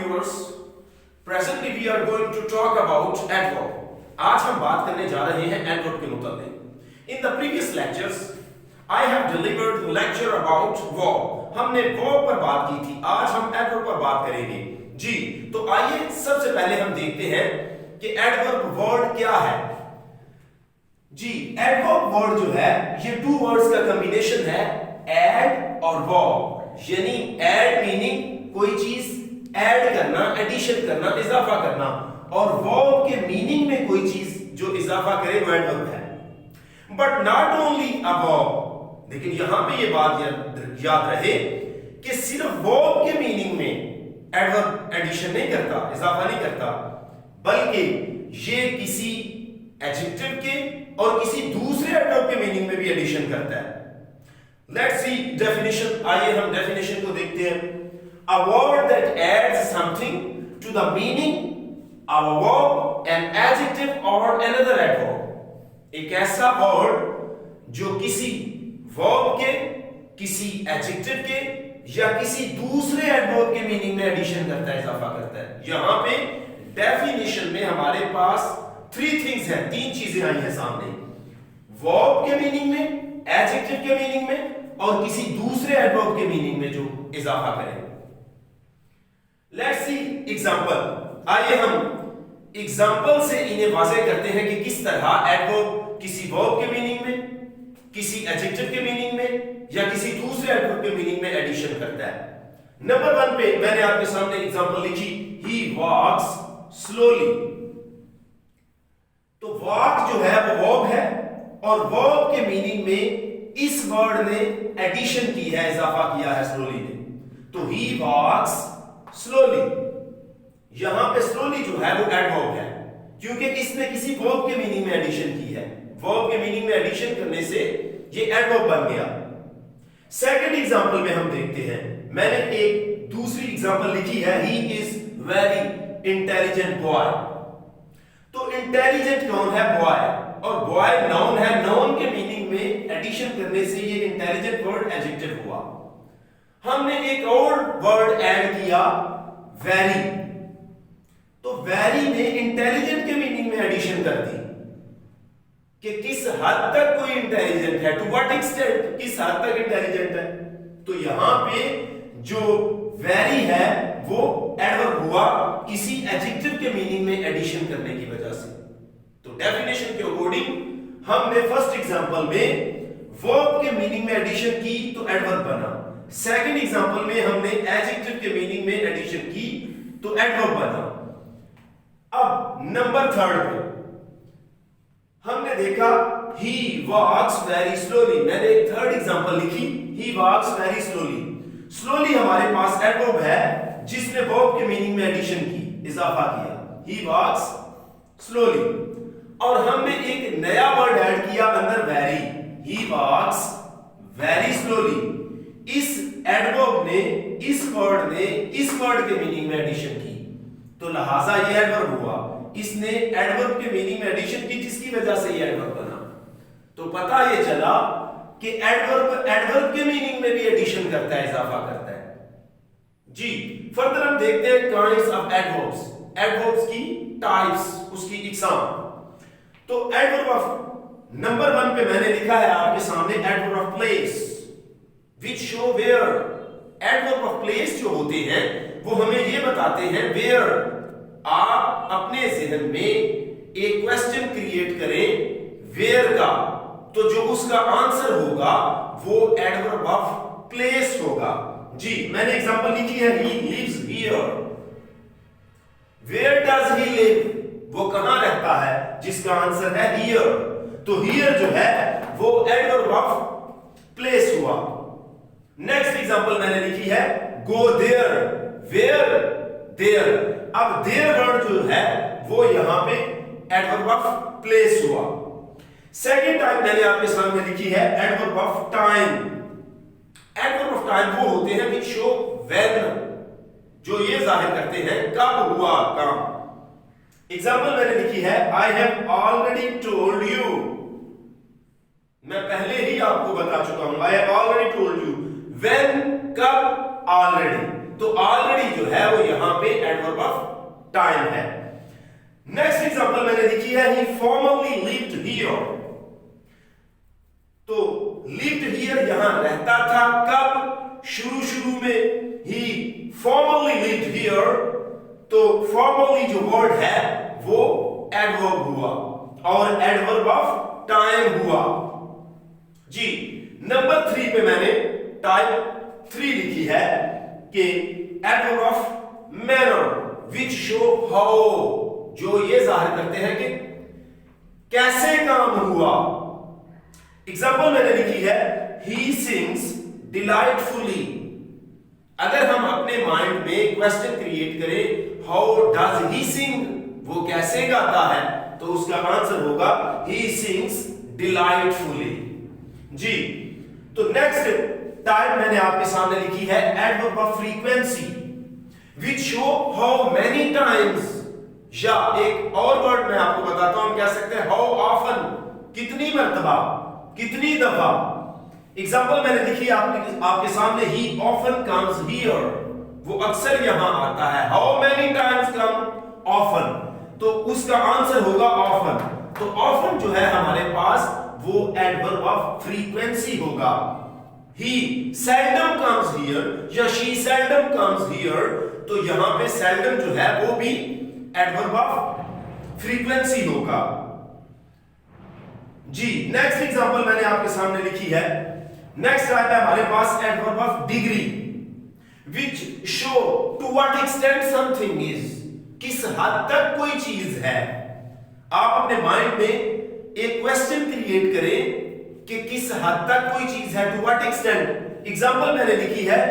viewers. Presently we are going to talk about adverb. आज हम बात करने जा रहे हैं adverb के मुताबिक. In the previous lectures, I have delivered the lecture about verb. हमने verb पर बात की थी. आज हम adverb पर बात करेंगे. जी, तो आइए सबसे पहले हम देखते हैं कि adverb word क्या है. जी, adverb word जो है ये two words का combination है, add और verb. यानी add meaning कोई चीज ऐड करना, एडिशन करना, इजाफा करना, और वर्ब के मीनिंग में कोई चीज जो इजाफा करे वो एडवर्ब है. But not only a verb, लेकिन यहां पे ये बात याद रहे कि सिर्फ वर्ब के मीनिंग में एडवर्ब एडिशन नहीं करता, इजाफा नहीं करता, बल्कि ये किसी एडजेक्टिव के और किसी दूसरे एडवर्ब के मीनिंग में भी एडिशन करता है. Let's see definition. आइए हम डेफिनेशन को देखते हैं. A word that adds something to the meaning of a verb, an adjective or another adverb. एक ऐसा word जो किसी verb के, किसी adjective के या किसी दूसरे adverb के meaning में addition करता है, इजाफा करता है. यहां पे definition में हमारे पास three things हैं, तीन चीजें आई हैं सामने. verb के meaning में, adjective के meaning में और किसी दूसरे adverb के meaning में जो इजाफा करें. Let's see example. आइए हम एग्जाम्पल से इन्हें वाज़ेह करते हैं कि किस तरह एडवर्ब किसी वर्ब के मीनिंग में, किसी एडजेक्टिव के मीनिंग में या किसी दूसरे एडवर्ब के मीनिंग में एडिशन करता है. नंबर 1 पे मैंने आपके सामने एग्जाम्पल लिखी, he walks slowly. तो walk जो है वो वर्ब है और वर्ब के मीनिंग में इस वर्ड ने एडिशन की है, इजाफा किया है slowly ने. तो he walks slowly. यहां पे slowly जो है वो एडवर्ब है क्योंकि इसने किसी वर्ब के मीनिंग में एडिशन की है. वर्ब के मीनिंग में एडिशन करने से ये एडवर्ब बन गया. सेकंड एग्जांपल में हम देखते हैं, मैंने एक दूसरी एग्जांपल लिखी है, he is very intelligent boy. तो इंटेलिजेंट कौन है? बॉय. और बॉय नाउन है, नाउन के मीनिंग में एडिशन करने से ये इंटेलिजेंट वर्ड एडजेक्टिव हुआ. हमने एक और वर्ड ऐड किया, वेरी. तो वेरी ने इंटेलिजेंट के मीनिंग में एडिशन कर दी कि किस हद तक कोई इंटेलिजेंट है, टू व्हाट एक्सटेंट, किस हद तक इंटेलिजेंट है. तो यहां पे जो वेरी है वो एडवर्ब हुआ किसी एडजेक्टिव के मीनिंग में एडिशन करने की वजह से. तो डेफिनेशन के अकॉर्डिंग हमने फर्स्ट एग्जांपल में वर्ब के मीनिंग में एडिशन की तो एडवर्ब बना. सेकंड एग्जांपल में हमने एडजेक्टिव के मीनिंग में एडिशन की तो एडवर्ब बना. अब नंबर 3 पे हमने देखा he walks very slowly. मैंने एक थर्ड एग्जांपल लिखी, he walks very slowly. slowly हमारे पास एडवर्ब है जिसने वर्ब के मीनिंग में एडिशन की, इजाफा किया. he walks slowly. और हमने एक नया वर्ड ऐड किया अंदर, very. he walks very slowly. इस एडवर्ब ने, इस वर्ड ने इस वर्ड के मीनिंग में एडिशन की, तो लिहाजा ये एडवर्ब हुआ. इसने एडवर्ब के मीनिंग में एडिशन की जिसकी वजह से ये एडवर्ब बना. तो पता ये चला कि एडवर्ब के मीनिंग में भी एडिशन करता है, इजाफा करता है. जी, फर्दर हम देखते हैं काइंड्स ऑफ एडवर्ब्स, एडवर्ब्स की टाइप्स, उसकी इकसाम. तो एडवर्ब ऑफ नंबर 1 पे मैंने लिखा है आपके सामने adverb of place, which show where. Adverb of place जो होते हैं वो हमें ये बताते हैं where. आप अपने ज़हन में एक क्वेश्चन क्रिएट करें where का, तो जो उसका आंसर होगा वो एडवर्ब ऑफ प्लेस होगा. जी, मैंने एग्जांपल लिखी है, he lives here. where does he live? वो कहां रहता है, जिसका आंसर है here. तो here जो है वो एडवर्ब ऑफ प्लेस हुआ. नेक्स्ट एग्जांपल मैंने लिखी है, go there. where? there. अब there वर्ड जो है वो यहां पे एडवर्ब ऑफ प्लेस हुआ. सेकंड टाइप मैंने आपके सामने लिखी है adverb of time. Adverb of time वो होते हैं which show when, जो ये जाहिर करते हैं कब हुआ काम. एग्जांपल मैंने लिखी है, I have already told you. मैं पहले ही आपको बता चुका हूं, I have already told you. when, कब, already. तो ऑलरेडी जो है वो यहां पे एडवर्ब ऑफ टाइम है। नेक्स्ट एग्जांपल मैंने लिखी है ही फॉर्मरली लिव्ड हियर। तो लिव्ड हियर यहां रहता था कब? शुरू में ही फॉर्मरली लिव्ड हियर, तो फॉर्मरली जो वर्ड है वो एडवर्ब हुआ और एडवर्ब ऑफ टाइम हुआ जी। नंबर 3 पे मैंने टाइप 3 लिखी है कि adverb of manner which show how, जो ये जाहिर करते हैं कि कैसे काम हुआ। एग्जांपल मैंने लिखी है ही सिंग्स डिलाइटफुली। अगर हम अपने माइंड में क्वेश्चन क्रिएट करें हाउ डज ही सिंग, वो कैसे गाता है, तो उसका आंसर होगा ही सिंग्स डिलाइटफुली जी। तो नेक्स्ट टाइप मैंने आपके सामने लिखी है adverb of frequency which show how many times, या एक और वर्ड मैं आपको बताता हूं, हम कह सकते हैं हाउ ऑफन, कितनी मर्तबा, कितनी दफा। एग्जांपल मैंने लिखी आपके सामने ही ऑफन कम्स हियर, वो अक्सर यहां आता है। How many times come often, तो उसका आंसर होगा ऑफन। तो ऑफन जो है हमारे पास वो एडवर्ब ऑफ फ्रीक्वेंसी होगा। ही सेल्डम कम्स हियर या शी सेल्डम कम्स हियर, तो यहां पे सेल्डम जो है वो भी एडवर्ब ऑफ फ्रीक्वेंसी होगा जी। नेक्स्ट एग्जांपल मैंने आपके सामने लिखी है, नेक्स्ट टाइप है हमारे पास adverb of degree which show to what extent something is, किस हद तक कोई चीज है। आप अपने माइंड में एक क्वेश्चन क्रिएट करें कि किस हद तक कोई चीज है, टू व्हाट एक्सटेंट। एग्जांपल मैंने लिखी है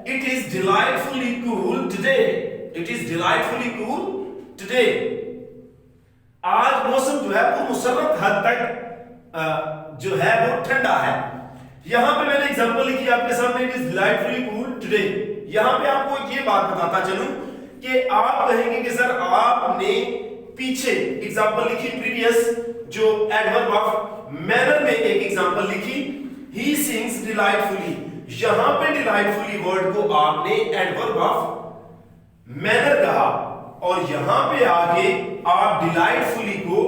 it is delightfully cool today, it is delightfully cool today. आज मौसम जो है वो मुसर्रत हद तक जो है वो ठंडा है। यहां पे मैंने एग्जांपल लिखी आपके सामने it is delightfully cool today. यहां पे आपको ये बात बताता चलूं कि आप कहेंगे कि सर आपने पीछे एग्जांपल लिखी प्रीवियस जो एडवर्ब ऑफ मैनर में एक एग्जांपल लिखी ही सिंग्स डिलाइटफुली, यहां पे डिलाइटफुली वर्ड को आपने एडवर्ब ऑफ मैनर कहा और यहां पे आगे आप डिलाइटफुली को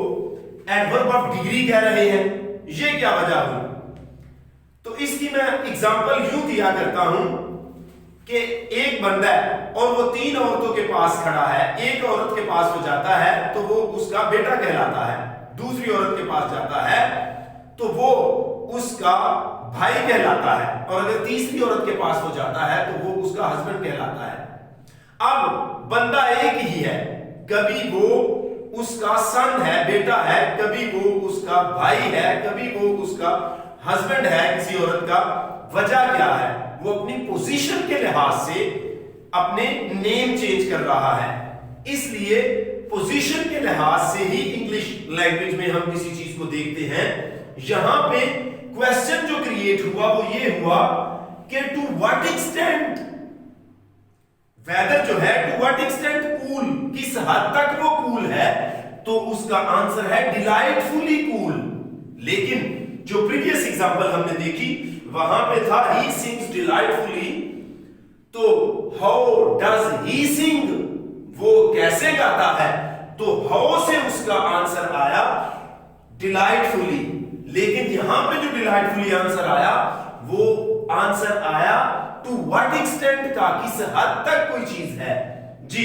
एडवर्ब ऑफ डिग्री कह रहे हैं। ये क्या वजह हुई? तो इसकी मैं एग्जांपल यूं दिया करता हूं कि एक बंदा है और वो 3 औरतों के पास खड़ा है। एक औरत के पास वो जाता है तो वो उसका बेटा कहलाता है, दूसरी औरत के पास जाता है तो वो उसका भाई कहलाता है, और अगर तीसरी औरत के पास वो जाता है तो वो उसका हस्बैंड कहलाता है। अब बंदा एक ही है, कभी वो उसका सन है, बेटा है, कभी वो उसका भाई है, कभी वो उसका हस्बैंड है किसी औरत का। वजह क्या है? वो अपनी पोजीशन के लिहाज से अपने नेम चेंज कर रहा है। इसलिए पोजीशन के लिहाज से ही इंग्लिश लैंग्वेज में हम किसी चीज को देखते हैं। यहां पे क्वेश्चन जो क्रिएट हुआ वो ये हुआ कि टू व्हाट एक्सटेंट, वेदर जो है टू व्हाट एक्सटेंट कूल, किस हद तक वो कूल है, तो उसका आंसर है डिलाइटफुली कूल। लेकिन जो प्रीवियस एग्जांपल हमने देखी वहां पे था ही सिंग्स डिलाइटफुली, तो हाउ डज ही सिंग, वो कैसे गाता है, तो हाउ से उसका आंसर आया डिलाइटफुली। लेकिन यहां पे जो डिलाइटफुली आंसर आया वो आंसर आया टू व्हाट एक्सटेंट का, किस हद तक कोई चीज है जी।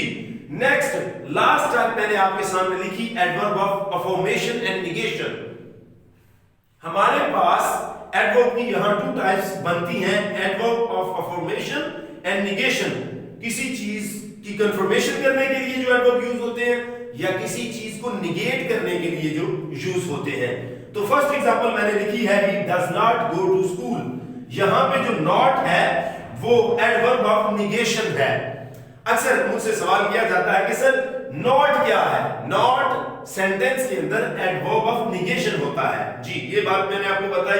नेक्स्ट लास्ट टाइप मैंने आपके सामने लिखी adverb of affirmation and negation. हमारे पास एडवर्ब की यहां 2 टाइप्स बनती हैं, adverb of affirmation and negation. किसी चीज की कंफर्मेशन करने के लिए जो एडवर्ब यूज होते हैं या किसी चीज को निगेट करने के लिए जो यूज होते हैं। तो फर्स्ट एग्जांपल मैंने लिखी है he does not go to school. यहां पे जो नॉट है वो एडवर्ब ऑफ निगेशन है। अक्सर मुझसे सवाल किया जाता है कि सर नॉट क्या है? नॉट सेंटेंस के अंदर एडवर्ब ऑफ निगेशन होता है जी, ये बात मैंने आपको बताई।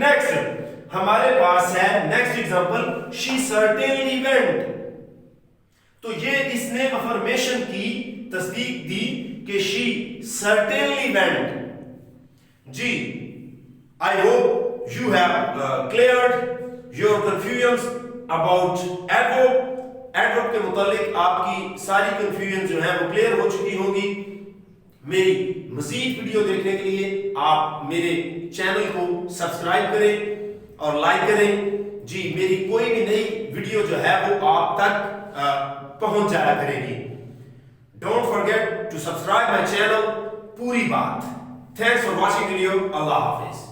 नेक्स्ट हमारे पास है next example she certainly went. तो ये इसने अफर्मेशन की तस्दीक दी कि शी सर्टेनली वेंट जी। I hope you have cleared your confusions about adverb adverb के मुतालिक आपकी सारी कंफ्यूजन जो है वो क्लियर हो चुकी होगी। मेरी मजीद वीडियो देखने के लिए आप मेरे चैनल को सब्सक्राइब करें और लाइक करें जी। मेरी कोई भी नई वीडियो जो है वो आप तक पहुंच जाया करेगी। Don't forget to subscribe my channel. पूरी बात। Thanks for watching video. Allah Hafiz.